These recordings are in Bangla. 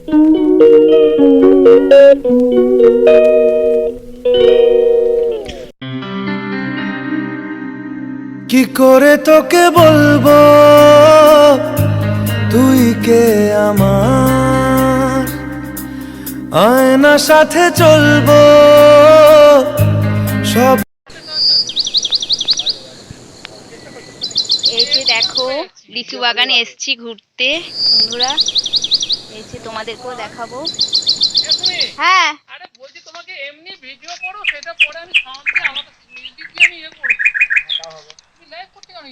কি করে তোকে বলবো তুই কে আমার, আয়না সাথে চলবো সব। এই যে দেখো লিচু বাগানে এসছি ঘুরতে বন্ধুরা, এই যে তোমাদেরকেও দেখাবো। হ্যাঁ আরে বলছি তোমাকে এমনি ভিডিও করো, সেটা পরে আমি সাউন্ড দিয়ে আলাদা মিউজিক দিয়ে আমি করব। তা হবে তুমি লাইভ করতে কেন?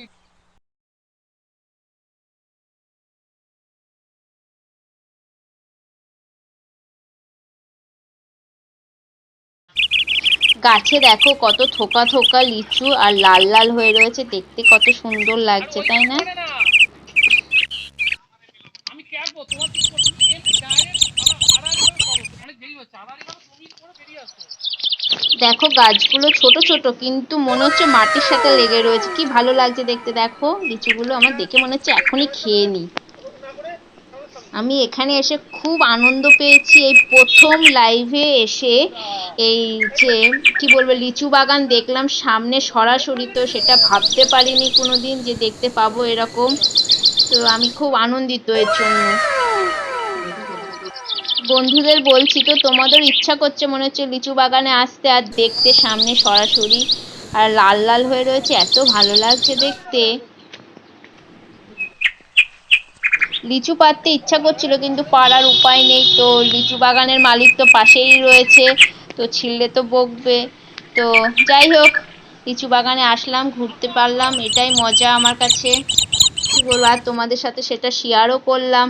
গাছে দেখো কত থোকা থোকা লিচু আর লাল লাল হয়ে রয়েছে, দেখতে কত সুন্দর লাগছে তাই না? আমি কাটবো তোমার কি করতে, এমনি ডাইরেক্ট আড়াআড়ি ভাবে করো, অনেক দেরি হচ্ছে, আড়াআড়ি ভাবে তুমি করে বেরিয়ে আসো। দেখো গাছগুলো ছোট ছোট কিন্তু মনে হচ্ছে মাটির সাথে লেগে রয়েছে, কি ভালো লাগছে দেখতে। দেখো লিচুগুলো আমার দেখে মনে হচ্ছে এখনই খেয়ে নিই। আমি এখানে এসে খুব আনন্দ পেয়েছি, এই প্রথম লাইভে এসে এই যে কি বলবো লিচু বাগান দেখলাম সামনে সরাসরি, তো সেটা ভাবতে পারিনি কোনোদিন যে দেখতে পাবো এরকম। তো আমি খুব আনন্দিত এর জন্য। বন্ধুদের বলছি তো তোমাদের ইচ্ছা করছে মনে হচ্ছে লিচু বাগানে আসতে আর দেখতে সামনে সরাসরি, আর লাল লাল হয়ে রয়েছে, এত ভালো লাগছে দেখতে। লিচু পাড়তে ইচ্ছা করছিল কিন্তু পাড়ার উপায় নেই, তো লিচু বাগানের মালিক তো পাশেই রয়েছে, তো ছিঁড়লে তো বকবে। তো যাই হোক লিচু বাগানে আসলাম, ঘুরতে পারলাম, এটাই মজা আমার কাছে, কি বলবো। আর তোমাদের সাথে সেটা শেয়ারও করলাম।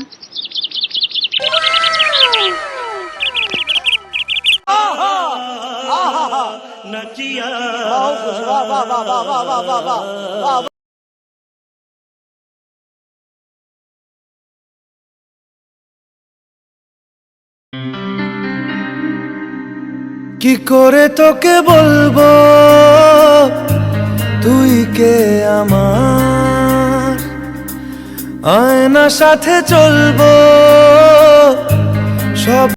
কি করে তোকে বলবো তুই কে আমার, আয়না সাথে চলবো সব।